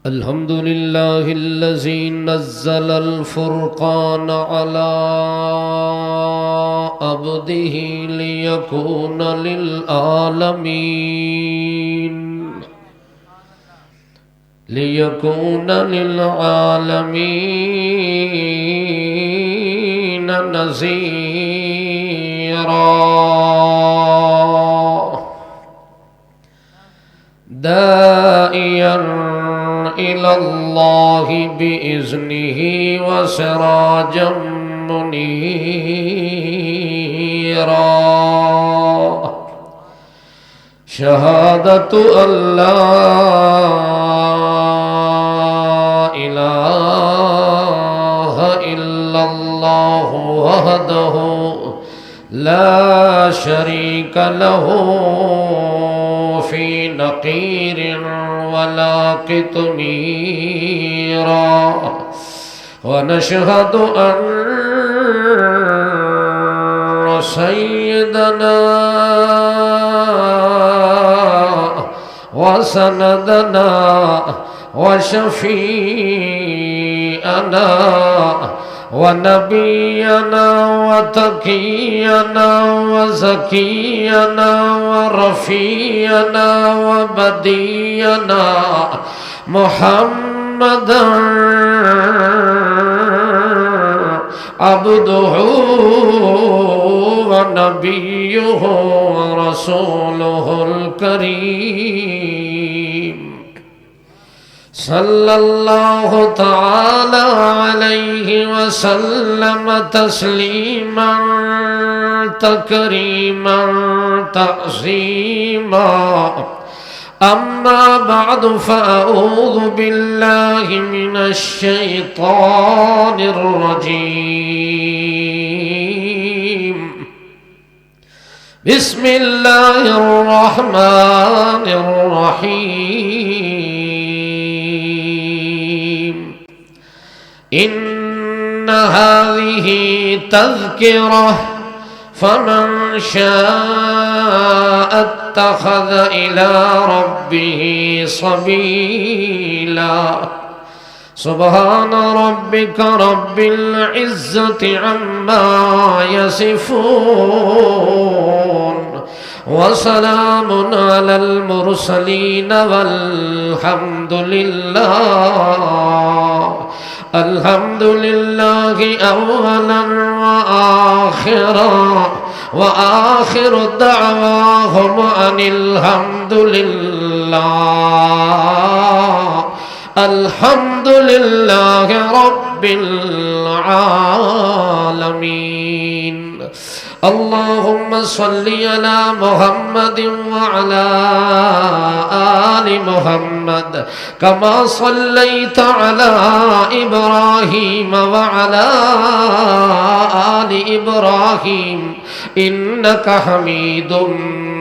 الحمد لله الذي نزل الفرقان على عبده ليكون للعالمين نذيرا داعيا إلى الله بإذنه وسراجا منيرا شهادة أن لا إله إلا الله وحده لا شريك له في نقير ولا قطميرا ونشهد أن سيدنا وسندنا وشفيعنا ونبينا وتقينا وزكينا ورفيعنا وبدينا محمدا عبده ونبيه ورسوله الكريم صلى الله تعالى عليه وسلم تسليما تكريما تعظيما أما بعد فأعوذ بالله من الشيطان الرجيم بسم الله الرحمن الرحيم إن هذه تذكرة فمن شاء اتخذ إلى ربه سبيلا سبحان ربك رب العزة عما يصفون وسلام على المرسلين والحمد لله أولا وآخرا وآخر دعواهم أن الحمد لله رب العالمين اللهم صل على محمد وعلى آل محمد كما صليت على إبراهيم وعلى آل إبراهيم إنك حميد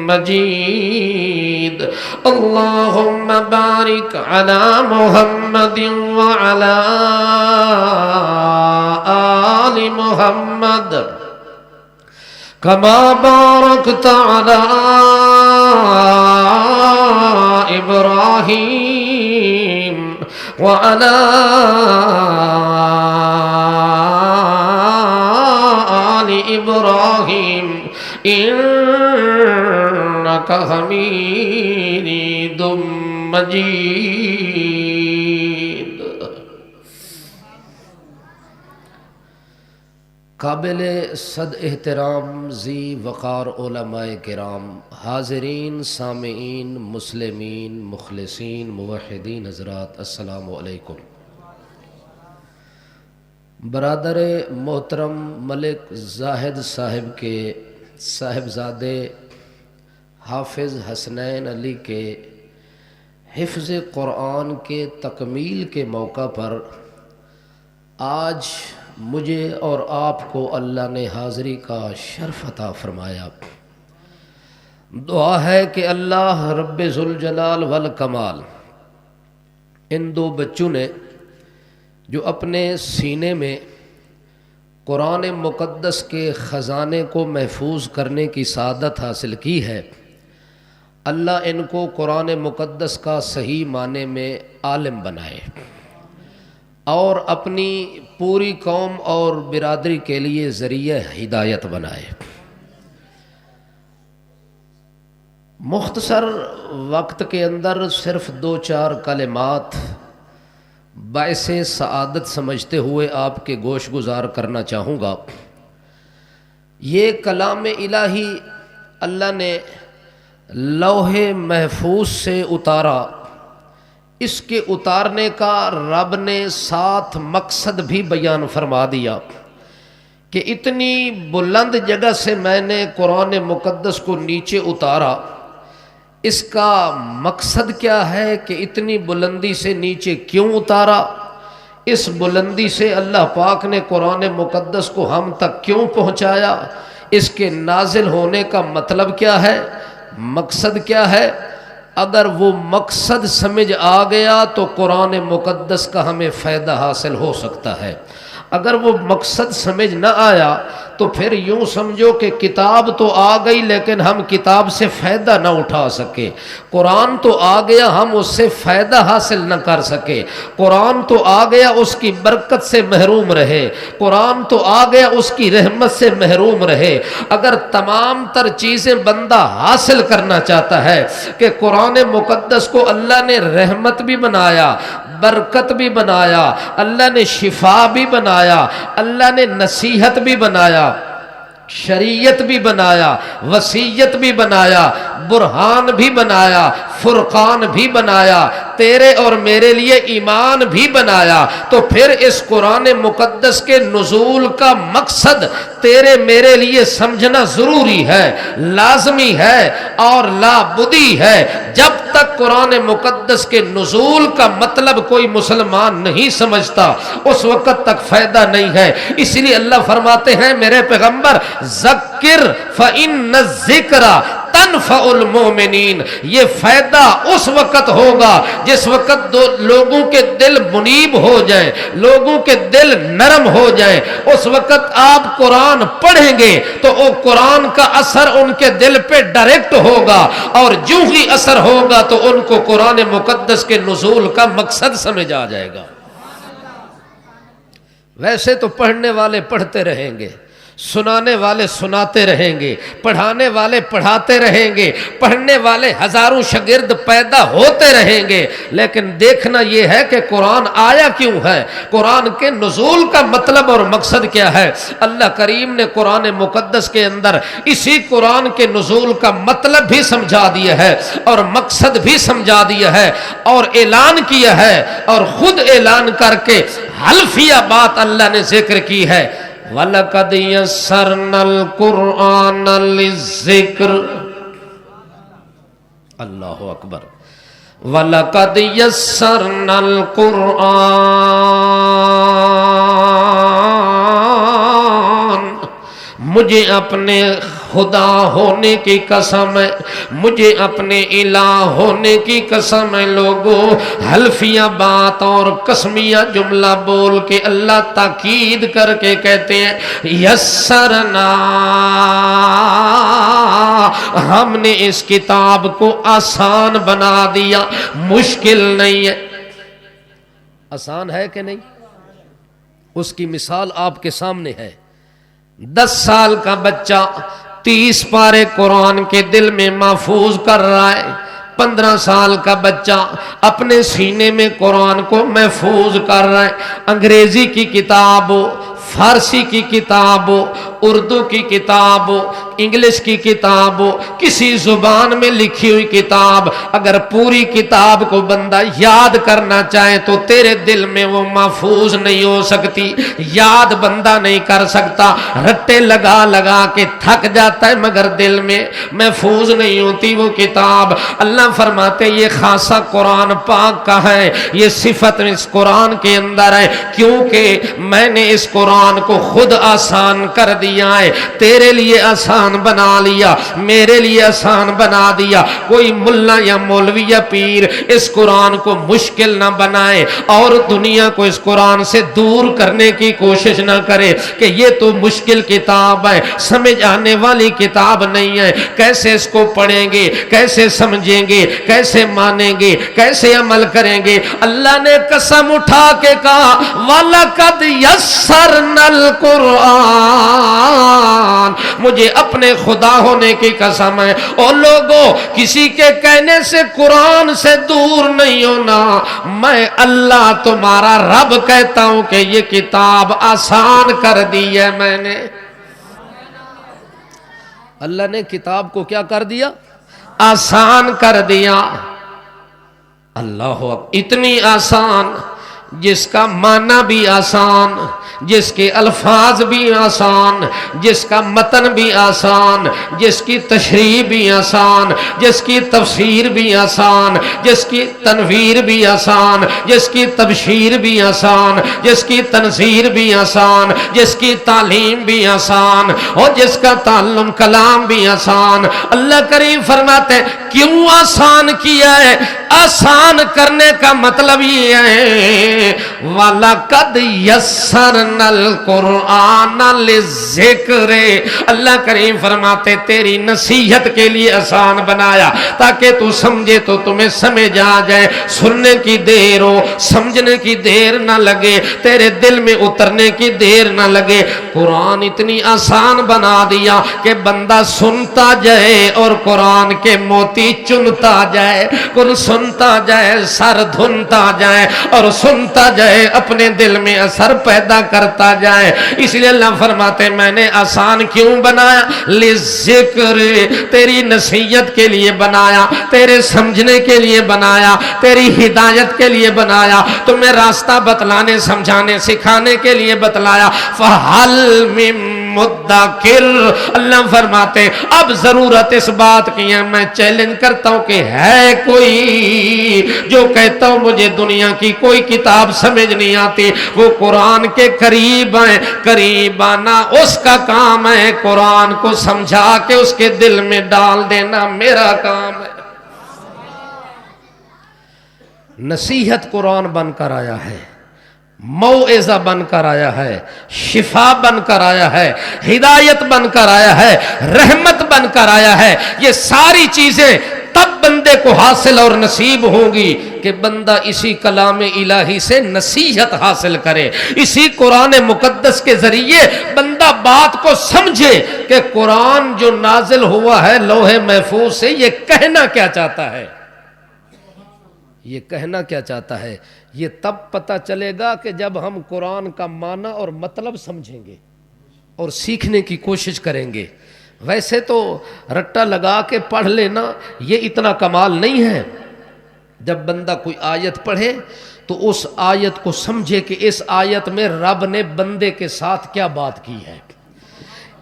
مجيد اللهم بارك على محمد وعلى آل محمد كما باركت على إبراهيم وعلى آل إبراهيم إنك حميد مجيد قابل صد احترام ذی وقار علماء کرام، حاضرین سامعین مسلمین مخلصین موحدین حضرات، السلام علیکم۔ برادر محترم ملک زاہد صاحب کے صاحبزادے حافظ حسنین علی کے حفظ قرآن کے تکمیل کے موقع پر آج مجھے اور آپ کو اللہ نے حاضری کا شرف عطا فرمایا۔ دعا ہے کہ اللہ رب ذوالجلال والکمال ان دو بچوں نے جو اپنے سینے میں قرآن مقدس کے خزانے کو محفوظ کرنے کی سعادت حاصل کی ہے، اللہ ان کو قرآن مقدس کا صحیح معنی میں عالم بنائے اور اپنی پوری قوم اور برادری کے لیے ذریعہ ہدایت بنائے۔ مختصر وقت کے اندر صرف 2-4 کلمات باعث سعادت سمجھتے ہوئے آپ کے گوش گزار کرنا چاہوں گا۔ یہ کلام الہی اللہ نے لوح محفوظ سے اتارا، اس کے اتارنے کا رب نے ساتھ مقصد بھی بیان فرما دیا کہ اتنی بلند جگہ سے میں نے قرآن مقدس کو نیچے اتارا، اس کا مقصد کیا ہے کہ اتنی بلندی سے نیچے کیوں اتارا، اس بلندی سے اللہ پاک نے قرآن مقدس کو ہم تک کیوں پہنچایا، اس کے نازل ہونے کا مطلب کیا ہے، مقصد کیا ہے۔ اگر وہ مقصد سمجھ آ گیا تو قرآن مقدس کا ہمیں فائدہ حاصل ہو سکتا ہے۔ اگر وہ مقصد سمجھ نہ آیا تو پھر یوں سمجھو کہ کتاب تو آ گئی لیکن ہم کتاب سے فائدہ نہ اٹھا سکے، قرآن تو آ گیا ہم اس سے فائدہ حاصل نہ کر سکے، قرآن تو آ گیا اس کی برکت سے محروم رہے، قرآن تو آ گیا اس کی رحمت سے محروم رہے۔ اگر تمام تر چیزیں بندہ حاصل کرنا چاہتا ہے کہ قرآن مقدس کو اللہ نے رحمت بھی بنایا، برکت بھی بنایا، اللہ نے شفا بھی بنایا، اللہ نے نصیحت بھی بنایا، شریعت بھی بنایا، وصیت بھی بنایا، برہان بھی بنایا، فرقان بھی بنایا، تیرے اور میرے لیے ایمان بھی بنایا، تو پھر اس قرآن مقدس کے نزول کا مقصد تیرے میرے لیے سمجھنا ضروری ہے، لازمی ہے اور لابدی ہے۔ جب تک قرآن مقدس کے نزول کا مطلب کوئی مسلمان نہیں سمجھتا اس وقت تک فائدہ نہیں ہے۔ اس لیے اللہ فرماتے ہیں میرے پیغمبر ذکر فإن الذکر تنفع المؤمنین، یہ فائدہ اس وقت ہوگا جس وقت لوگوں کے دل منیب ہو جائیں، لوگوں کے دل نرم ہو جائیں، اس وقت آپ قرآن پڑھیں گے تو وہ قرآن کا اثر ان کے دل پہ ڈائریکٹ ہوگا، اور جو ہی اثر ہوگا تو ان کو قرآن مقدس کے نزول کا مقصد سمجھ آ جائے گا۔ ویسے تو پڑھنے والے پڑھتے رہیں گے، سنانے والے سناتے رہیں گے، پڑھانے والے پڑھاتے رہیں گے، پڑھنے والے ہزاروں شاگرد پیدا ہوتے رہیں گے، لیکن دیکھنا یہ ہے کہ قرآن آیا کیوں ہے، قرآن کے نزول کا مطلب اور مقصد کیا ہے۔ اللہ کریم نے قرآن مقدس کے اندر اسی قرآن کے نزول کا مطلب بھی سمجھا دیا ہے اور مقصد بھی سمجھا دیا ہے اور اعلان کیا ہے، اور خود اعلان کر کے حلفیہ بات اللہ نے ذکر کی ہے، وَلَقَدْ يَسَّرْنَا الْقُرْآنَ لِلذِّكْرِ، اللہ اکبر، وَلَقَدْ يَسَّرْنَا الْقُرْآنَ، مجھے اپنے خدا ہونے کی قسم ہے، مجھے اپنے الہ ہونے کی قسم ہے، لوگوں حلفیہ بات اور قسمیہ جملہ بول کے اللہ تاکید کر کے کہتے ہیں یسرنا، ہم نے اس کتاب کو آسان بنا دیا، مشکل نہیں ہے۔ آسان ہے کہ نہیں؟ اس کی مثال آپ کے سامنے ہے۔ 10 سال کا بچہ 30 پارے قرآن کے دل میں محفوظ کر رہا ہے، 15 سال کا بچہ اپنے سینے میں قرآن کو محفوظ کر رہا ہے۔ انگریزی کی کتاب ہو، فارسی کی کتاب ہو، اردو کی کتاب ہو، انگلش کی کتاب ہو، کسی زبان میں لکھی ہوئی کتاب، اگر پوری کتاب کو بندہ یاد کرنا چاہے تو تیرے دل میں وہ محفوظ نہیں ہو سکتی، یاد بندہ نہیں کر سکتا، رٹے لگا لگا کے تھک جاتا ہے مگر دل میں محفوظ نہیں ہوتی وہ کتاب۔ اللہ فرماتے یہ خاصہ قرآن پاک کا ہے، یہ صفت اس قرآن کے اندر ہے، کیونکہ میں نے اس قرآن کو خود آسان کر دیا۔ دیا ہے، تیرے لیے آسان بنا لیا، میرے لیے آسان بنا دیا۔ کوئی ملا یا مولوی یا پیر اس قرآن کو مشکل نہ بنائے اور دنیا کو اس قرآن سے دور کرنے کی کوشش نہ کرے کہ یہ تو مشکل کتاب ہے، سمجھ آنے والی کتاب نہیں ہے، کیسے اس کو پڑھیں گے، کیسے سمجھیں گے، کیسے مانیں گے، کیسے عمل کریں گے۔ اللہ نے قسم اٹھا کے کہا وَلَقَدْ يَسَّرْنَا الْقُرْآنَ، مجھے اپنے خدا ہونے کی قسم ہے، اور لوگوں کسی کے کہنے سے قرآن سے دور نہیں ہونا، میں اللہ تمہارا رب کہتا ہوں کہ یہ کتاب آسان کر دی ہے میں نے۔ اللہ نے کتاب کو کیا کر دیا؟ آسان کر دیا۔ اللہ اکبر، اتنی آسان جس کا معنی بھی آسان، جس کے الفاظ بھی آسان، جس کا متن بھی آسان، جس کی تشریح بھی آسان، جس کی تفسیر بھی آسان، جس کی تنویر بھی آسان، جس کی تبشیر بھی آسان، جس کی تنصیر بھی آسان، جس کی تعلیم بھی آسان، اور جس کا تعلم کلام بھی آسان۔ اللہ کریم فرماتے ہیں کیوں آسان کیا ہے؟ آسان کرنے کا مطلب یہ ہے وَلَقَدْ يَسَّرْنَا الْقُرْآنَ لِلذِّكْرِ، اللہ کریم فرماتے تیری نصیحت کے لیے آسان بنایا تاکہ تو سمجھے تو تمہیں سمجھ آ جائے، سننے کی دیر ہو، سمجھنے کی دیر نہ لگے، تیرے دل میں اترنے کی دیر نہ لگے۔ قرآن اتنی آسان بنا دیا کہ بندہ سنتا جائے اور قرآن کے موتی چنتا جائے، کن سنتا جائے سر دھنتا جائے اور سنتا جائے اپنے دل میں اثر پیدا کرتا جائے۔ اس لیے اللہ فرماتے میں نے آسان کیوں بنایا؟ لِلذِّکْرِ، تیری نصیحت کے لیے بنایا، تیرے سمجھنے کے لیے بنایا، تیری ہدایت کے لیے بنایا، تمہیں راستہ بتلانے سمجھانے سکھانے کے لیے بتلایا۔ فَحَلْ مِن مدکر، اللہ فرماتے اب ضرورت اس بات کی ہے، میں چیلنج کرتا ہوں کہ ہے کوئی جو کہتا ہوں مجھے دنیا کی کوئی کتاب سمجھ نہیں آتی، وہ قرآن کے قریب ہیں، قریب آنا اس کا کام ہے، قرآن کو سمجھا کے اس کے دل میں ڈال دینا میرا کام ہے۔ نصیحت قرآن بن کر آیا ہے، موعظہ بن کر آیا ہے، شفا بن کر آیا ہے، ہدایت بن کر آیا ہے، رحمت بن کر آیا ہے۔ یہ ساری چیزیں تب بندے کو حاصل اور نصیب ہوں گی کہ بندہ اسی کلام الہی سے نصیحت حاصل کرے، اسی قرآن مقدس کے ذریعے بندہ بات کو سمجھے کہ قرآن جو نازل ہوا ہے لوح محفوظ سے یہ کہنا کیا چاہتا ہے، یہ کہنا کیا چاہتا ہے۔ یہ تب پتہ چلے گا کہ جب ہم قرآن کا معنی اور مطلب سمجھیں گے اور سیکھنے کی کوشش کریں گے۔ ویسے تو رٹا لگا کے پڑھ لینا یہ اتنا کمال نہیں ہے، جب بندہ کوئی آیت پڑھے تو اس آیت کو سمجھے کہ اس آیت میں رب نے بندے کے ساتھ کیا بات کی ہے،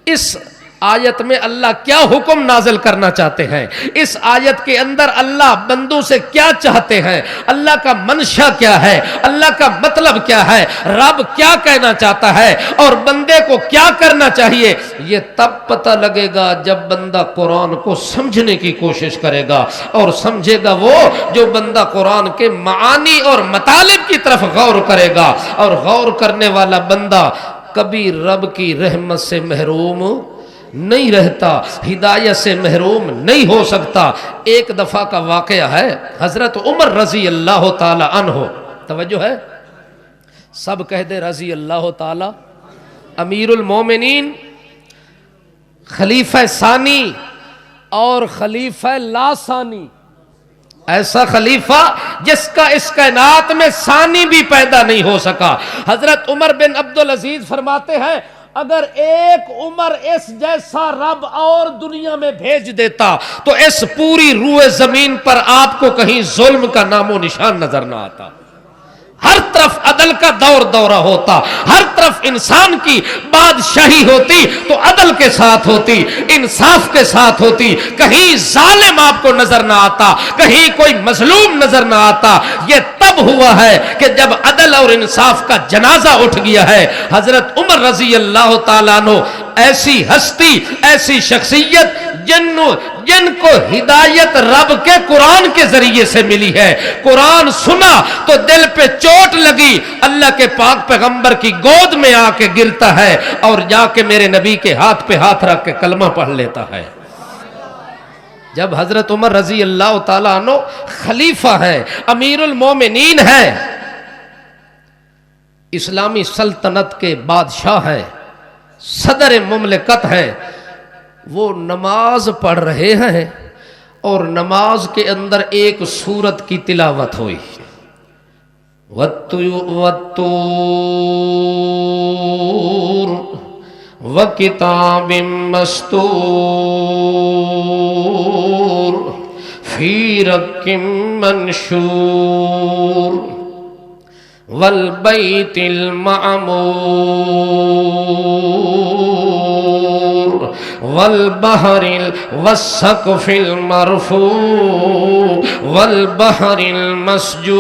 اس آیت میں اللہ کیا حکم نازل کرنا چاہتے ہیں، اس آیت کے اندر اللہ بندوں سے کیا چاہتے ہیں، اللہ کا منشا کیا ہے، اللہ کا مطلب کیا ہے، رب کیا کہنا چاہتا ہے اور بندے کو کیا کرنا چاہیے۔ یہ تب پتہ لگے گا جب بندہ قرآن کو سمجھنے کی کوشش کرے گا، اور سمجھے گا وہ جو بندہ قرآن کے معانی اور مطالب کی طرف غور کرے گا، اور غور کرنے والا بندہ کبھی رب کی رحمت سے محروم نہیں رہتا، ہدایت سے محروم نہیں ہو سکتا۔ ایک دفعہ کا واقعہ ہے، حضرت عمر رضی اللہ تعالی عنہ، توجہ ہے، سب کہہ دے رضی اللہ تعالی، امیر المومنین، خلیفہ ثانی اور خلیفہ لا ثانی، ایسا خلیفہ جس کا اس کائنات میں ثانی بھی پیدا نہیں ہو سکا۔ حضرت عمر بن عبدالعزیز فرماتے ہیں اگر ایک عمر اس جیسا رب اور دنیا میں بھیج دیتا تو اس پوری روئے زمین پر آپ کو کہیں ظلم کا نام و نشان نظر نہ آتا۔ ہر طرف عدل کا دور دورہ ہوتا، ہر طرف انسان کی بادشاہی ہوتی تو عدل کے ساتھ ہوتی، انصاف کے ساتھ ہوتی، کہیں ظالم آپ کو نظر نہ آتا، کہیں کوئی مظلوم نظر نہ آتا۔ یہ تب ہوا ہے کہ جب عدل اور انصاف کا جنازہ اٹھ گیا ہے۔ حضرت عمر رضی اللہ تعالیٰ عنہ ایسی ہستی، ایسی شخصیت جن کو ہدایت رب کے قرآن کے ذریعے سے ملی ہے، قرآن سنا تو دل پہ چوٹ لگی، اللہ کے پاک پیغمبر کی گود میں آ کے گرتا ہے اور جا کے میرے نبی کے ہاتھ پہ ہاتھ رکھ کے کلمہ پڑھ لیتا ہے۔ جب حضرت عمر رضی اللہ تعالیٰ عنہ خلیفہ ہے، امیر المومنین ہے، اسلامی سلطنت کے بادشاہ ہیں، صدر مملکت ہیں، وہ نماز پڑھ رہے ہیں اور نماز کے اندر ایک سورت کی تلاوت ہوئی، وَالطُّورِ وَكِتَابٍ مَّسْطُورٍ فِي رَقٍّ مَّنشُورٍ وَالْبَيْتِ الْمَعْمُورِ والبحر والسقف المرفوع والبحر المسجور۔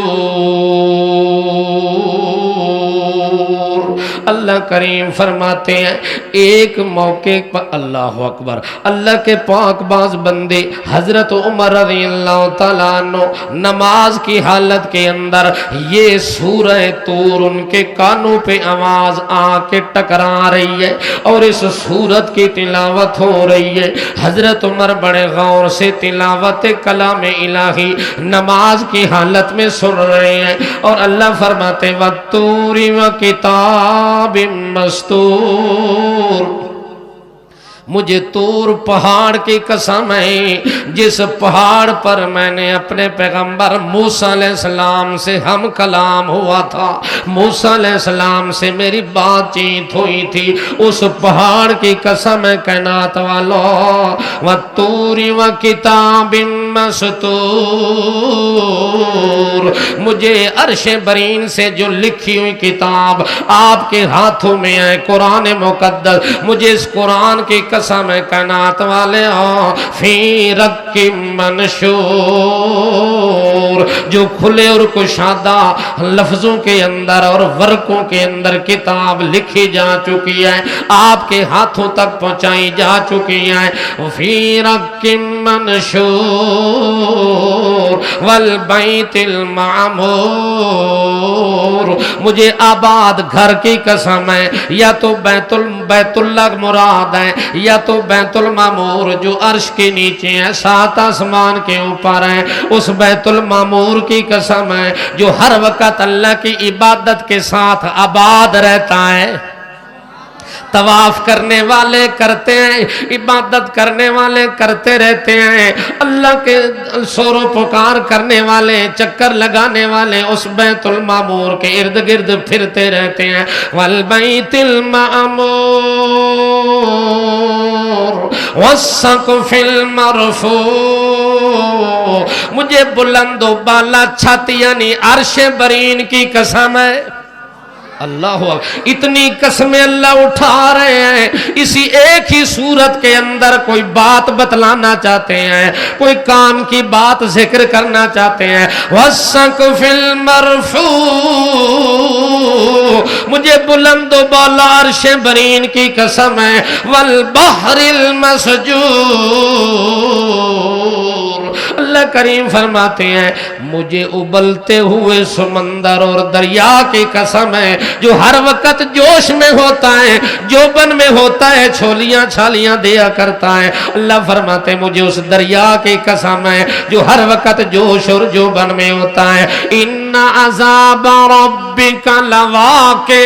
اللہ کریم فرماتے ہیں ایک موقع پر، اللہ اکبر، اللہ کے پاک باز بندے حضرت عمر رضی اللہ تعالیٰ عنہ نماز کی حالت کے اندر یہ سورہ طور ان کے کانوں پہ آواز آ کے ٹکرا رہی ہے اور اس سورت کی تلاوت ہو رہی ہے۔ حضرت عمر بڑے غور سے تلاوت کلام الہی نماز کی حالت میں سن رہے ہیں اور اللہ فرماتے وَالطُّورِ وَكِتَابٍ مَّسْطُورٍ، مجھے طور پہاڑ کی قسم ہے جس پہاڑ پر میں نے اپنے پیغمبر موسیٰ علیہ السلام سے ہم کلام ہوا تھا، موسیٰ علیہ السلام سے میری بات چیت ہوئی تھی، اس پہاڑ کی قسم ہے کائنات والو، وَالطُّورِ وَكِتَابٍ مَّسْطُورٍ، مجھے عرش برین سے جو لکھی ہوئی کتاب آپ کے ہاتھوں میں ہے قرآن مقدس، مجھے اس قرآن کی قسم ہے کائنات والے فی رق منشور، جو کھلے اور کشادہ لفظوں کے اندر اور ورقوں کے اندر کتاب لکھی جا چکی ہے، آپ کے ہاتھوں تک پہنچائی جا چکی ہے، فی رق منشور والبیت المعمور، مجھے آباد گھر کی قسم ہے، یا تو بیت اللہ مراد ہے یا تو بیت المعمور جو عرش کے نیچے ہے 7 آسمان کے اوپر ہے، اس بیت المعمور کی قسم ہے جو ہر وقت اللہ کی عبادت کے ساتھ آباد رہتا ہے۔ طواف کرنے والے کرتے ہیں، عبادت کرنے والے کرتے رہتے ہیں، اللہ کے سور و پکار کرنے والے، چکر لگانے والے اس بیت المعمور کے ارد گرد پھرتے رہتے ہیں۔ والبیت المعمور والسقف المرفوع، مجھے بلند و بالا چھت یعنی عرش برین کی قسم ہے۔ اللہ اتنی قسمیں اللہ اٹھا رہے ہیں، اسی ایک ہی صورت کے اندر کوئی بات بتلانا چاہتے ہیں، کوئی کام کی بات ذکر کرنا چاہتے ہیں۔ وَالسَّقْفِ الْمَرْفُوعِ، مجھے بلند و بالا عرش برین کی قسم ہے۔ وَالْبَحْرِ الْمَسْجُورِ، اللہ کریم فرماتے ہیں مجھے ابلتے ہوئے سمندر اور دریا کی قسم ہے جو ہر وقت جوش میں ہوتا ہے، جوبن میں ہوتا ہے، چھولیاں چھالیاں دیا کرتا ہے، اللہ فرماتے ہیں مجھے اس دریا کی قسم ہے جو ہر وقت جوش اور جوبن میں ہوتا ہے۔ ان عذاب ربک لواقع،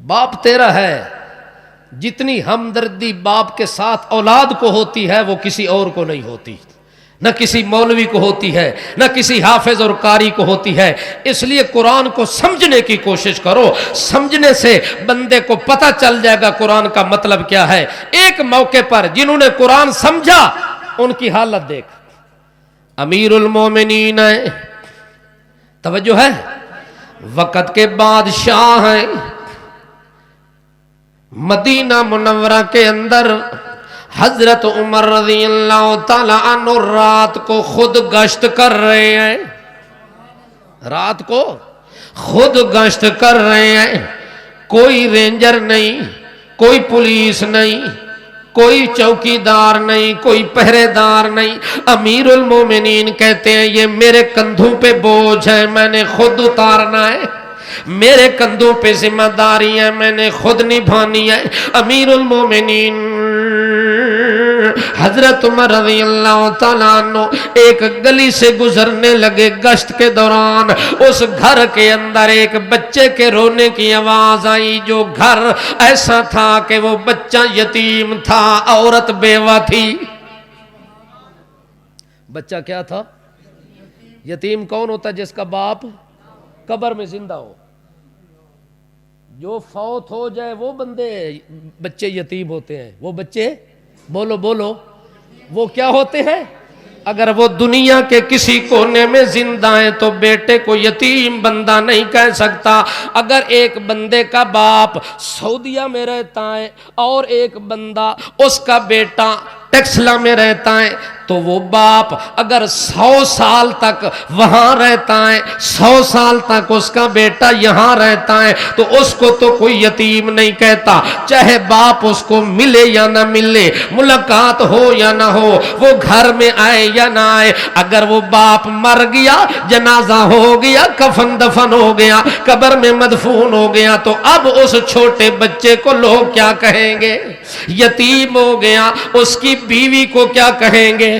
باپ تیرا ہے، جتنی ہمدردی باپ کے ساتھ اولاد کو ہوتی ہے وہ کسی اور کو نہیں ہوتی، نہ کسی مولوی کو ہوتی ہے، نہ کسی حافظ اور قاری کو ہوتی ہے۔ اس لیے قرآن کو سمجھنے کی کوشش کرو، سمجھنے سے بندے کو پتہ چل جائے گا قرآن کا مطلب کیا ہے۔ ایک موقع پر جنہوں نے قرآن سمجھا ان کی حالت دیکھ، امیر المومنین ہیں، توجہ ہے، وقت کے بادشاہ ہیں، مدینہ منورہ کے اندر حضرت عمر رضی اللہ تعالی عنہ رات کو خود گشت کر رہے ہیں، رات کو خود گشت کر رہے ہیں، کوئی رینجر نہیں، کوئی پولیس نہیں، کوئی چوکیدار نہیں، کوئی پہرے دار نہیں۔ امیر المومنین کہتے ہیں یہ میرے کندھوں پہ بوجھ ہے، میں نے خود اتارنا ہے، میرے کندھوں پہ ذمہ داری ہے، میں نے خود نبھانی ہے۔ امیر المومنین حضرت عمر رضی اللہ تعالیٰ عنہ ایک گلی سے گزرنے لگے، گشت کے دوران اس گھر کے اندر ایک بچے کے رونے کی آواز آئی، جو گھر ایسا تھا کہ وہ بچہ یتیم تھا، عورت بیوہ تھی۔ بچہ کیا تھا؟ یتیم کون ہوتا ہے؟ جس کا باپ قبر میں زندہ ہو، جو فوت ہو جائے وہ بچے یتیم ہوتے ہیں۔ وہ بچے بولو بولو وہ کیا ہوتے ہیں؟ اگر وہ دنیا کے کسی کونے میں زندہ ہیں تو بیٹے کو یتیم بندہ نہیں کہہ سکتا۔ اگر ایک بندے کا باپ سعودیہ میں رہتا ہے اور ایک بندہ اس کا بیٹا ٹیکسلا میں رہتا ہے تو وہ باپ اگر 100 سال تک وہاں رہتا ہے، 100 سال تک اس کا بیٹا یہاں رہتا ہے تو اس کو تو کوئی یتیم نہیں کہتا، چاہے باپ اس کو ملے یا نہ ملے، ملاقات ہو یا نہ ہو، وہ گھر میں آئے یا نہ آئے۔ اگر وہ باپ مر گیا، جنازہ ہو گیا، کفن دفن ہو گیا، قبر میں مدفون ہو گیا، تو اب اس چھوٹے بچے کو لوگ کیا کہیں گے؟ یتیم ہو گیا۔ اس کی بیوی کو کیا کہیں گے؟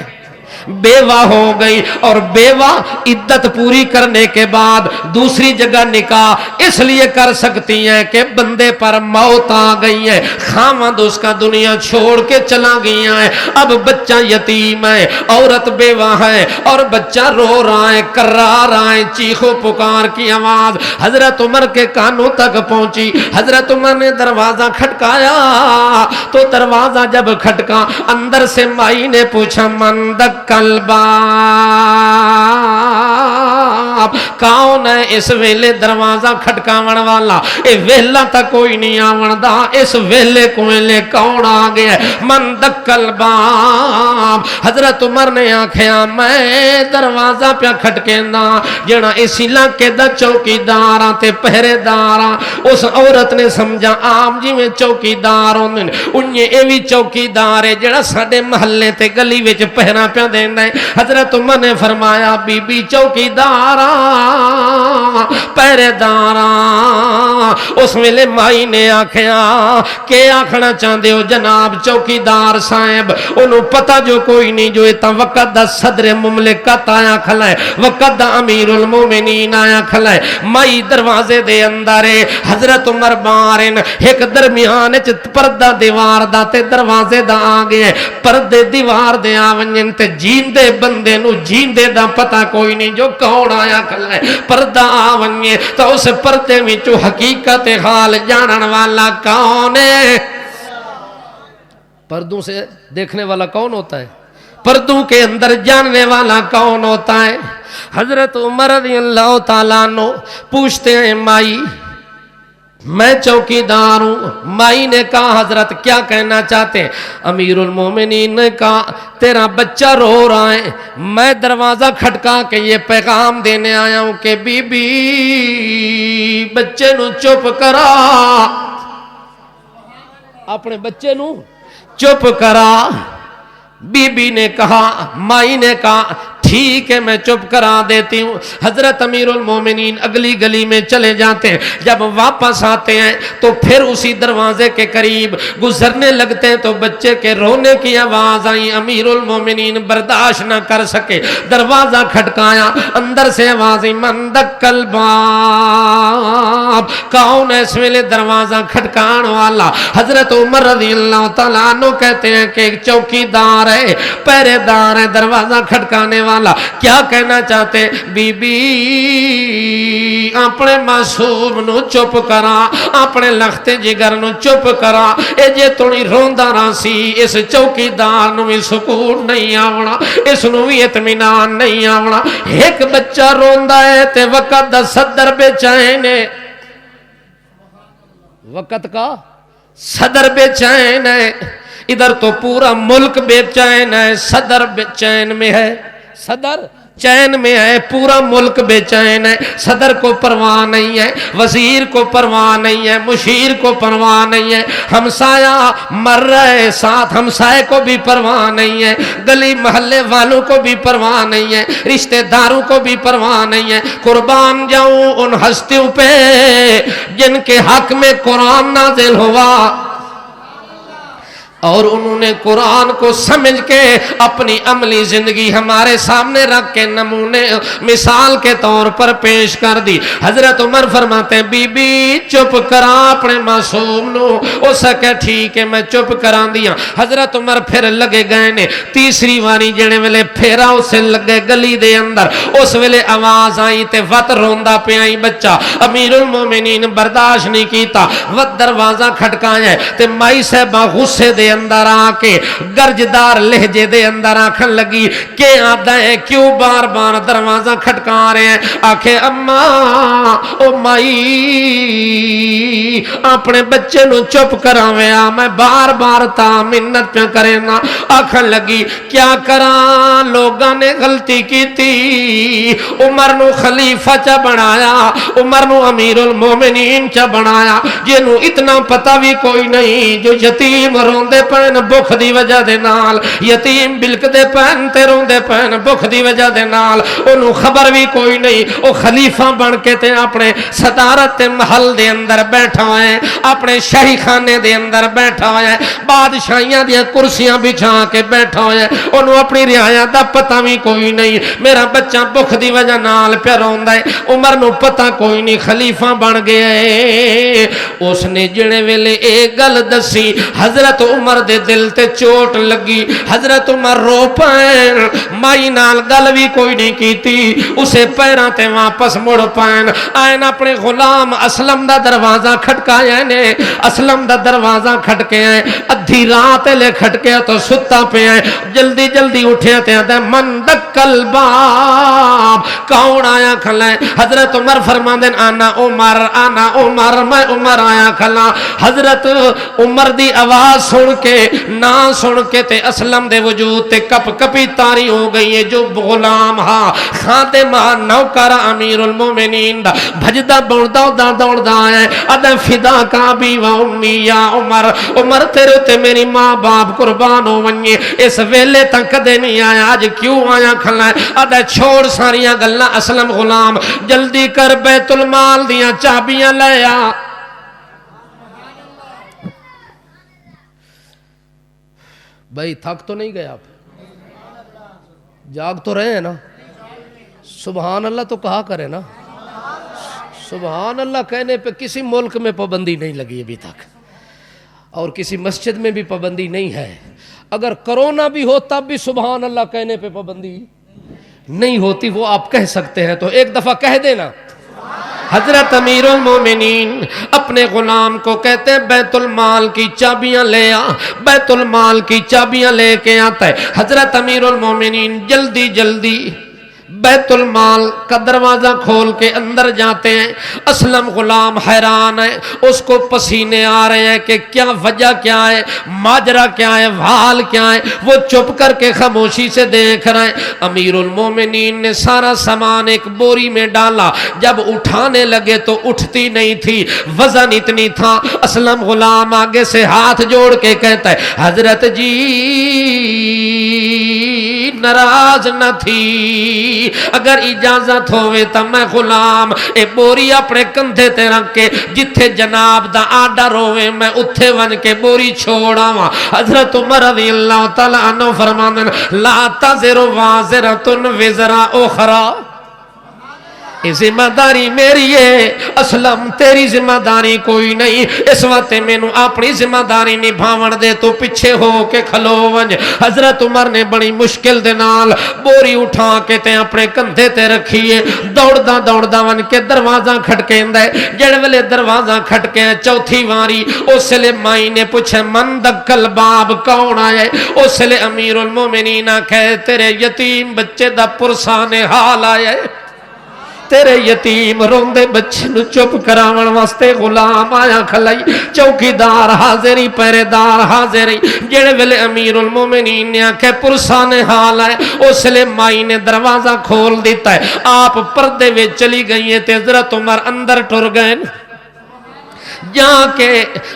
بیوہ ہو گئی، اور بیوہ عدت پوری کرنے کے بعد دوسری جگہ نکاح اس لیے کر سکتی ہیں کہ بندے پر موت آ گئی ہے، خاوند اس کا دنیا چھوڑ کے چلا گیا ہے، اب بچہ یتیم ہے، عورت بیوہ ہے، اور بچہ رو رہا ہے، کرا رہا ہے، چیخو پکار کی آواز حضرت عمر کے کانوں تک پہنچی۔ حضرت عمر نے دروازہ کھٹکایا تو دروازہ جب کھٹکا، اندر سے مائی نے پوچھا من دکل باب، کون ہے اس ویلے دروازہ کھٹکاون والا؟ اے ویلا تا کوئی نہیں آوندا، اس ویلے کوئلے کون آ گیا؟ من دکل باب۔ حضرت عمر نے آکھیا میں دروازہ پہ کھٹکینا، جڑا اس علاقے دا چوکیداراں تے پہرے داراں۔ اس عورت نے سمجھا عام جی میں چوکیدار ہوندے نے، انہیں اے وی چوکیدار ہے جڑا ساڈے محلے تے گلی وچ پہرا پیا دینا ہے۔ حضرت عمر نے فرمایا بی بی چوکیداراں پہرے داراں۔ اس ویلے مائی نے آکھیا کہ آکھنا چاہندے ہو جناب چوکیدار صاحب؟ انہوں پتہ جو کوئی نہیں، جو اتنا وقت دا صدر مملکت آیا کھلا ہے، وقت دا امیر المومنین آیا کھلا ہے۔ مائی دروازے دے اندر ہے، حضرت عمر بارن ایک درمیان پردہ دیوار دا تے دروازے دا آگے ہے، پردے دیوار دے آونجن تے جیندے بندے نو جیندے دا پتہ کوئی نہیں جو کون آیا کھلا ہے۔ پردہ آونجے تو اس پردے میں جو حقیقت حال جانن والا کون ہے؟ پردوں سے دیکھنے والا کون ہوتا ہے؟ پردوں کے اندر جاننے والا کون ہوتا ہے؟ حضرت عمر رضی اللہ تعالیٰ عنہ پوچھتے ہیں مائی میں چوکیدار ہوں۔ مائی نے کہا حضرت کیا کہنا چاہتے ہیں؟ امیر المومنین نے کہا تیرا بچہ رو رہا ہے، میں دروازہ کھٹکا کے یہ پیغام دینے آیا ہوں کہ بی بی بچے نو چپ کرا، اپنے بچے نو چپ کرا۔ بی بی نے کہا، مائی نے کہا ٹھیک ہے میں چپ کرا دیتی ہوں۔ حضرت امیر المومنین اگلی گلی میں چلے جاتے ہیں، جب واپس آتے ہیں تو پھر اسی دروازے کے قریب گزرنے لگتے ہیں تو بچے کے رونے کی آواز آئی۔ امیر المومنین برداشت نہ کر سکے، دروازہ کھٹکایا، اندر سے آواز آئی من دق الباب، کون ہے اس ویلے دروازہ کھٹکان والا؟ حضرت عمر رضی اللہ تعالیٰ عنہ کہتے ہیں کہ ایک چوکیدار ہے، پہرے دار ہے، دروازہ کھٹکانے والا۔ کیا کہنا چاہتے؟ بی بی اپنے معصوم نو چپ کرا، اپنے لخت جگر نو چپ کرا، اے جے تھوڑی روندا راسی اس چوکیدار نو بھی سکون نہیں آونا، اس نو بھی اطمینان نہیں آونا۔ ایک بچہ روندا ہے تے وقت دا صدر بے چین ہے، وقت کا صدر بے چین ہے، ادھر تو پورا ملک بے چین ہے، صدر بے چین میں ہے، صدر چین میں ہے، پورا ملک بے چین ہے، صدر کو پرواہ نہیں ہے، وزیر کو پرواہ نہیں ہے، مشیر کو پرواہ نہیں ہے، ہمسایہ مر رہے ساتھ ہمسائے کو بھی پرواہ نہیں ہے، گلی محلے والوں کو بھی پرواہ نہیں ہے، رشتہ داروں کو بھی پرواہ نہیں ہے۔ قربان جاؤں ان ہستیوں پہ جن کے حق میں قرآن نازل ہوا اور انہوں نے قرآن کو سمجھ کے اپنی عملی زندگی ہمارے سامنے رکھ کے نمونے مثال کے طور پر پیش کر دی۔ حضرت عمر فرماتے ہیں بی بی چپ کرا اپنے معصوم نو، او سکے ٹھیک ہے میں چپ کرا دیا۔ حضرت عمر پھر لگے گئے نے، تیسری واری جنے ویلے پھیرا اسے لگے گلی دے اندر، اس ویلے آواز آئی تے وط روندا پہ آئی بچہ۔ امیر المومنین برداشت نہیں کیتا، وط دروازہ کھٹکایا تے مائی صاحبہ غصے دے اندر آ کے گرجدار لہجے دے اندر آنکھن لگی کہ آدھا ہے کیوں بار بار دروازہ کھٹکا رہے ہیں؟ آکھے اماں او مائی اپنے بچے نو چپ کراویا، میں بار بار تا منت پہ کرے نا۔ آنکھن لگی کیا کرا، لوگاں نے غلطی کی تھی، عمر نو خلیفہ چا بنایا، عمر نو امیر المومنین چا بنایا، جنہوں اتنا پتہ بھی کوئی نہیں، جو یتیم روندے پین بخ دی وجہ دے نال، یتیم بلک دے پین تے روندے پین بخ دی وجہ دے نال، انہوں خبر بھی کوئی نہیں، او خلیفہ بن کے تے اپنے صدارت محل دے اندر بیٹھا ہے، اپنے شاہی خانے دے اندر بیٹھا ہے، بادشاہیاں دیا کرسیاں بچھا کے بیٹھا ہے، انہوں اپنی رعایا دا پتہ بھی کوئی نہیں، میرا بچہ بخ دی وجہ نال پہ روندا ہے، عمر نو پتہ کوئی نہیں، خلیفہ بن گئے۔ اس نے جڑے ویلے ایک گل دسی، حضرت عمر دے دل تے چوٹ لگی، حضرت عمر رو پائن، مائی نال گل بھی کوئی نہیں کیتی، اسے پیران تے واپس مڑ پائن، آئین اپنے غلام اسلم دا دروازہ کھٹکایا نے، اسلم دا دروازہ کھٹکے آئے، ادھی رات لے کھٹکے تو ستا پہ آئے، جلدی جلدی اٹھے تے آدھے من دق الباب، کون آیا کھلائے؟ حضرت عمر فرمان دین آنا عمر میں عمر آیا کھلا۔ حضرت عمر دی آواز سن کے نہ سن کے تے اسلم دے وجود تے کپ کپی تاری ہو گئی ہے، جو غلام ہاں خادم نوکر امیر المومنین دا بھجدہ دوڑدا ہے، ادھے فدا کا بھی و امی یا عمر، عمر تیرے تے میری ماں باپ قربان ہو ونجے، اس ویلے تک دے نہیں آیا، آج کیوں آیا کھلا ہے؟ ادھے چھوڑ ساریاں گلہ، اسلم غلام جلدی کر بیت المال دیاں چابیاں لے آ۔ بھائی تھک تو نہیں گئے آپ؟ جاگ تو رہے ہیں نا؟ سبحان اللہ تو کہا کرے نا، سبحان اللہ کہنے پہ کسی ملک میں پابندی نہیں لگی ابھی تک، اور کسی مسجد میں بھی پابندی نہیں ہے، اگر کرونا بھی ہو تب بھی سبحان اللہ کہنے پہ پابندی نہیں ہوتی، وہ آپ کہہ سکتے ہیں تو ایک دفعہ کہہ دینا۔ حضرت امیر المومنین اپنے غلام کو کہتے ہیں بیت المال کی چابیاں لے آ، بیت المال کی چابیاں لے کے آتا ہے۔ حضرت امیر المومنین جلدی جلدی بیت المال کا دروازہ کھول کے اندر جاتے ہیں۔ اسلم غلام حیران ہے، اس کو پسینے آ رہے ہیں کہ کیا وجہ کیا ہے، ماجرا کیا ہے، حال کیا ہے، وہ چپ کر کے خاموشی سے دیکھ رہے ہیں۔ امیر المومنین نے سارا سامان ایک بوری میں ڈالا، جب اٹھانے لگے تو اٹھتی نہیں تھی، وزن اتنی تھا۔ اسلم غلام آگے سے ہاتھ جوڑ کے کہتا ہے حضرت جی ناراض نہ تھی اگر اجازت ہوئے تا میں غلام اے بوری اپنے کندھے تے رکھ کے جتھے جناب دا آڈر ہوئے میں اتھے ون کے بوری چھوڑا ہوا حضرت عمر رضی اللہ تعالیٰ عنہ فرماندن لا تزر وازرتن وزر اخرى یہ ذمہ داری میری ہے اسلم تیری ذمہ داری کوئی نہیں اس وقت میں نو اپنی ذمہ داری نبھاون دے تو پیچھے ہو کے کھلو ونج حضرت عمر نے بڑی مشکل دے نال بوری اٹھا کے تے اپنے کندھے تے رکھیے دوڑدا ون کے دروازہ کھٹکیندا ہے جڑ ویلے دروازہ کھٹکے چوتھی واری اس لے مائی نے پوچھے من دکل باب کون آیا اس لے امیر المومنین کہے تیرے یتیم بچے دا پرسان حال آیا ہے تیرے یتیم روندے بچے نو چپ کراون واسطے غلام آیا کھلائی چوکیدار حاضری پہرے دار حاضری جڑے ویلے امیر المومنین نے آکھے پرسان حال ہے اس لئے مائی نے دروازہ کھول دیتا ہے آپ پردے وے چلی گئی ہیں تے حضرت عمر اندر ٹر گئے جہاں کے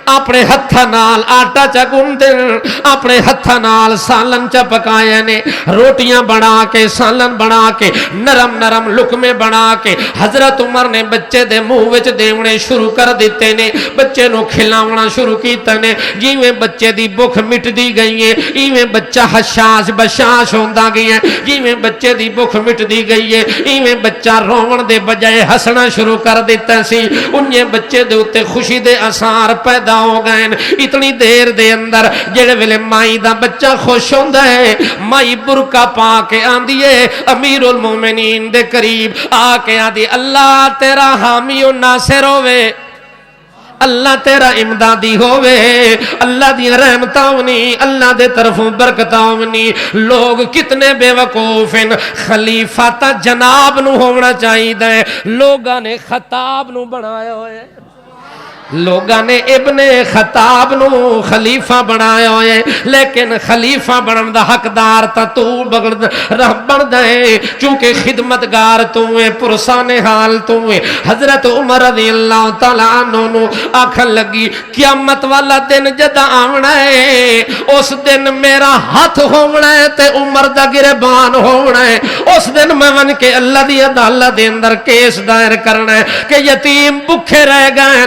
اپنے ہتھا نال آٹا چا گندن اپنے ہتھا نال سالن چا پکایا نے روٹیاں بنا کے سالن بنا کے نرم نرم لکمے بنا کے حضرت عمر نے بچے دے منہ وچ دیونے شروع کر دیتے نے بچے نو کھلاونا شروع کیتا نے جیویں بچے دی بھوک مٹ دی گئی ہے ایویں بچہ حشاش بشاش ہوندا گیا ہے جیویں بچے دی بھوک مٹ دی گئی ہے ایویں بچہ روون دے بجائے ہسنا شروع کر دیتا سی انہیں بچے دے اوتے خوشی دے اثار پیدا ہو گئے اتنی دیر دے اندر جڑے ویلے مائی دا بچہ خوش ہوندا ہے مائی برقع پا کے آندی ہے امیر المومنین دے قریب آ کے آندی اللہ تیرا حامی و ناصر ہوے اللہ تیرا امدادی ہوئے اللہ دی رحمتاں ونی اللہ دے طرفوں برکتاں ونی لوگ کتنے بے وقوف ہیں خلیفہ تا جناب نو ہونا چاہیے دے لوگاں نے خطاب نو بنایا ہوئے لوگاں نے ابن خطاب نو خلیفہ بنایا ہوئے لیکن خلیفہ بنن دا حقدار تا تو بن دے چونکہ خدمتگار تو ہے پرسان حال تو ہے حضرت عمر رضی اللہ تعالیٰ عنہ نو آکھن لگی قیامت والا دن جدا آونا ہے اس دن میرا ہاتھ ہونا ہے تے عمر دا گربان ہونا ہے اس دن میں ون کے اللہ دی عدالت دے اندر کیس دائر کرنا ہے کہ یتیم بکھے رہ گئے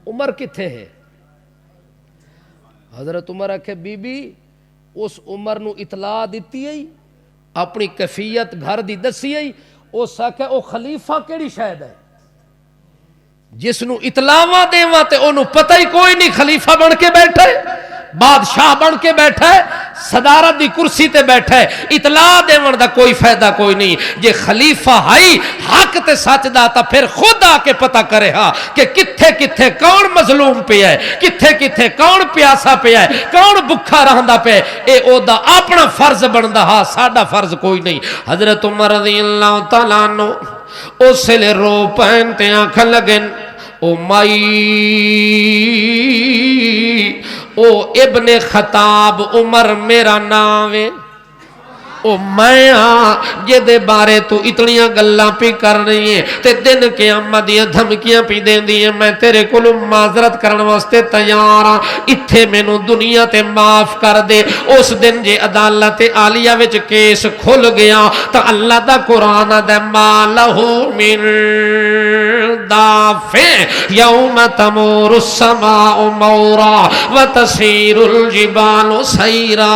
عمر کتھے ہے حضرت عمر آکھے بی بی اس عمر نو اطلاع دیتی ہے اپنی کیفیت گھر دی دسی ہے اس آکھے او خلیفہ کیڑی شاید ہے جس نو اطلاعاں دیواں تے اونوں پتہ ہی کوئی نہیں خلیفہ بن کے بیٹھا ہے بادشاہ بن کے بیٹھا ہے صدارت دی کرسی تے بیٹھا ہے اطلاع دیون دا کوئی فائدہ کوئی نہیں جے خلیفہ ہائی حق تے سچ دا تا پھر خود آ کے پتہ کرے ہاں کہ کتھے کتھے کون مظلوم پہ ہے کتھے کتھے کون پیاسا پہ ہے کون بکھا رہندا پہ اے او دا اپنا فرض بندا ہاں ساڈا فرض کوئی نہیں حضرت عمر رضی اللہ تعالیٰ عنہ اس لے رو پین تے آنکھن لگن او مائی او ابن خطاب عمر میرا نام ہے او میں جے دے بارے تو اتنیاں گلاں پی کر رہی ہیں تے دن قیامت دیاں دھمکیاں پی دین دی ہیں میں تیرے کولو معذرت کرن واسطے تیار ہاں اتھے مینوں دنیا تے معاف کر دے اس دن جے عدالت عالیہ وچ کیس کھل گیا تا اللہ دا قرآن دے ما لہو من دافع یوم تمور السماء مورا وتسیر الجبال سیرا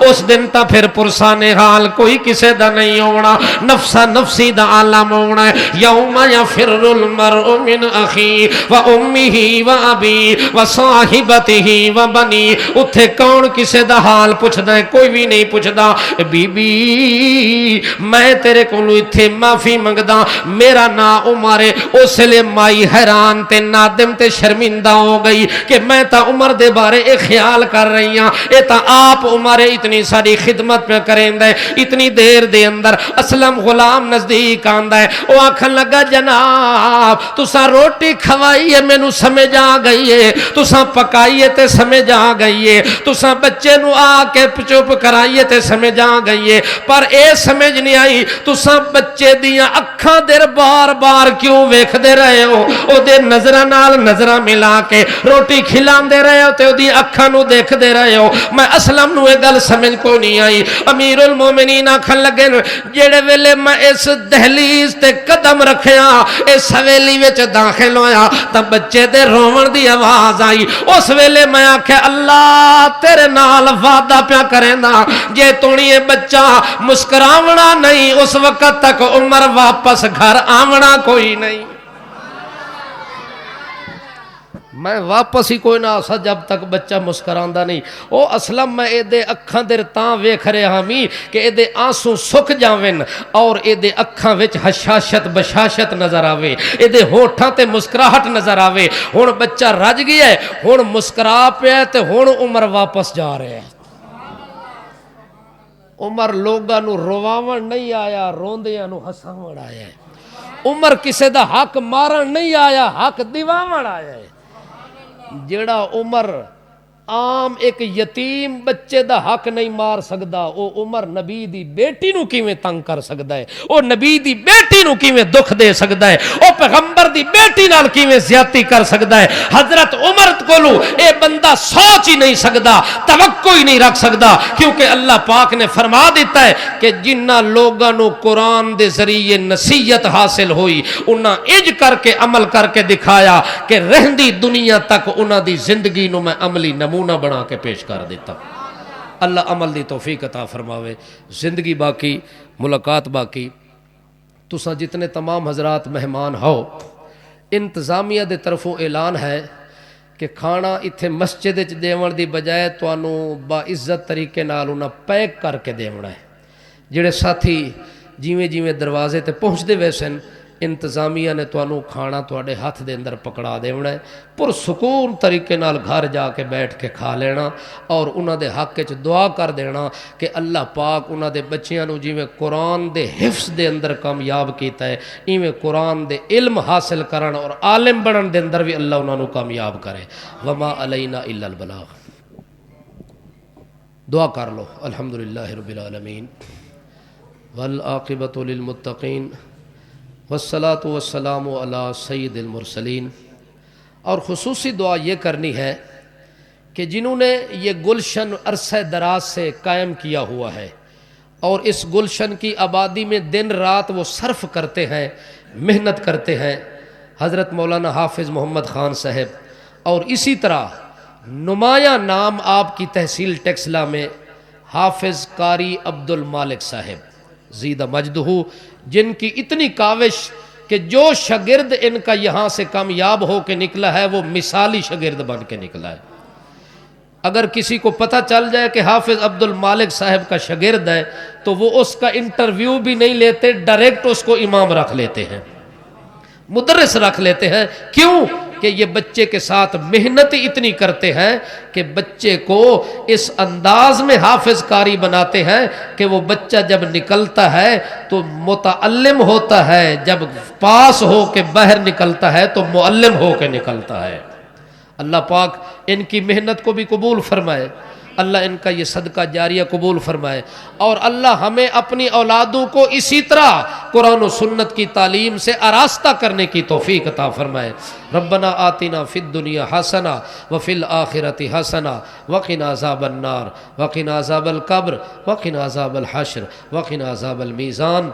اس دن تا پھر پرسان حال کوئی کسے دا نہیں ہونا نفسا نفسی دا عالم ہونا ہے یوم یفر المرء من اخی و امیہی و ابی و صاحبتہی و بنی اتھے کون کسے دا حال پوچھ دا ہے کوئی بھی نہیں پوچھ دا بی بی میں تیرے کولو اتھے معافی منگ دا میرا نا عمر اس لئے مائی حیران تے نادم تے شرمندہ ہو گئی کہ میں تا عمر دے بارے ایک خیال کر رہی ہاں اے تا آپ عمر اتنی ساری خدمت پہ کریں دے. اتنی دیر دے اندر اسلم غلام نزدیک آندا ہے. وہ آکھن لگا جناب تساں روٹی کھوائیے مینوں سمجھ آ گئی ہے, تساں پکائیے تے سمجھ آ گئی ہے, تساں بچے نو آ کے چپ کرائیے تے سمجھ آ گئی ہے, پر اے سمجھ نہیں آئی تساں بچے دیاں اکھاں دیر بار بار کیوں ویکھ دے رہے ہو؟ او دے نظراں نال نظراں ملا کے روٹی کھلان دے رہے ہو تے او دی اکھاں نو دیکھ دے رہے ہو. میں اسلم نو اے گل سمجھ کو نہیں آئی. امیر المومنین آکھن لگے جڑے ویلے میں اس دہلیز تے قدم رکھیا اس حویلی وچ داخل ہویا تا بچے دے روون دی آواز آئی. اس ویلے میں آکھیا اللہ تیرے نال وعدہ پیا کریندا جے تونی اے بچہ مسکراونا نہیں اس وقت تک عمر واپس گھر آونا کوئی نہیں. میں واپس ہی کوئی نہ آسا جب تک بچہ مسکراندا نہیں. او اسلم میں اے دے اکھاں دیر تاں ویکھ رہا می کہ اے دے آنسو سک جاویں اور اے دے اکھاں وچ حشاشت بشاشت نظر آوے, اے دے ہونٹاں تے مسکراہٹ نظر آوے. ہن بچہ رج گیا ہے, ہن مسکرا پیا تے ہن عمر واپس جا رہا ہے. عمر لوگاں نو رواون نہیں آیا, روندیاں نو ہساون آیا ہے. عمر کسے دا حق مارن نہیں آیا, حق دیواون آیا ہے. جڑا عمر عام ایک یتیم بچے دا حق نہیں مار سکدا, او عمر نبی دی بیٹی نو کیویں تنگ کر سکدا ہے, او نبی دی بیٹی نو کیویں دکھ دے سکدا ہے, او پیغمبر دی بیٹی نال کیویں زیادتی کر سکدا ہے. حضرت عمر کولو اے بندہ سوچ ہی نہیں سکدا, توقع ہی نہیں رکھ سکدا, کیونکہ اللہ پاک نے فرما دیتا ہے کہ جنہ لوگاں نو قرآن دے ذریعے نصیحت حاصل ہوئی انہاں اج کر کے عمل کر کے دکھایا کہ رہندی دنیا تک انہاں دی زندگی نو میں عملی نمونہ بنا کے پیش کر دیتا. اللہ عمل دی توفیق عطا فرماوے. زندگی باقی, ملاقات باقی. تساں جتنے تمام حضرات مہمان ہو, انتظامیہ دے طرفوں اعلان ہے کہ کھانا اتھے مسجد وچ دیون دی بجائے تانوں با عزت طریقے نال انہاں پیک کر کے دیونا ہے. جڑے ساتھی جیویں جیویں دروازے تے پہنچ دے ویسن انتظامیہ نے تانوں کھانا تواڈے ہاتھ دے اندر پکڑا دیونا ہے. پرسکون طریقے نال گھر جا کے بیٹھ کے کھا لینا اور انہاں دے حق وچ دعا کر دینا کہ اللہ پاک انہاں دے بچیاں نو جویں قرآن دے حفظ دے اندر کامیاب کیتا ہے ایویں قرآن دے علم حاصل کرن اور عالم بنن دے اندر بھی اللہ انہاں نو کامیاب کرے. وما علینا الا البلاغ. دعا کر لو. الحمدللہ رب العالمین والعاقبۃ للمتقین والصلاة والسلام علی سید المرسلین. اور خصوصی دعا یہ کرنی ہے کہ جنہوں نے یہ گلشن عرصہ دراز سے قائم کیا ہوا ہے اور اس گلشن کی آبادی میں دن رات وہ صرف کرتے ہیں, محنت کرتے ہیں, حضرت مولانا حافظ محمد خان صاحب, اور اسی طرح نمایاں نام آپ کی تحصیل ٹیکسلا میں حافظ قاری عبد المالک صاحب زیدہ مجدہ, جن کی اتنی کاوش کہ جو شاگرد ان کا یہاں سے کامیاب ہو کے نکلا ہے وہ مثالی شاگرد بن کے نکلا ہے. اگر کسی کو پتہ چل جائے کہ حافظ عبد المالک صاحب کا شاگرد ہے تو وہ اس کا انٹرویو بھی نہیں لیتے, ڈائریکٹ اس کو امام رکھ لیتے ہیں, مدرس رکھ لیتے ہیں. کیوں کہ یہ بچے کے ساتھ محنت اتنی کرتے ہیں کہ بچے کو اس انداز میں حافظ قاری بناتے ہیں کہ وہ بچہ جب نکلتا ہے تو متعلم ہوتا ہے, جب پاس ہو کے باہر نکلتا ہے تو معلم ہو کے نکلتا ہے. اللہ پاک ان کی محنت کو بھی قبول فرمائے, اللہ ان کا یہ صدقہ جاریہ قبول فرمائے, اور اللہ ہمیں اپنی اولادوں کو اسی طرح قرآن و سنت کی تعلیم سے آراستہ کرنے کی توفیق عطا فرمائے. ربنا آتنا فی الدنیا حسنہ وفی الآخرۃ حسنہ وقنا عذاب النار وقنا عذاب القبر وقنا عذاب الحشر وقنا عذاب المیزان.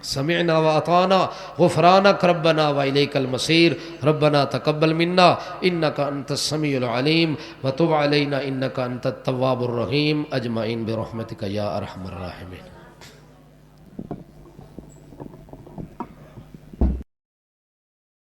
سمعنا واطعنا غفرانك ربنا واليك المصير. ربنا تقبل منا انك انت السميع العليم وتب علينا انك انت التواب الرحيم. اجمعين برحمتك يا ارحم الراحمين.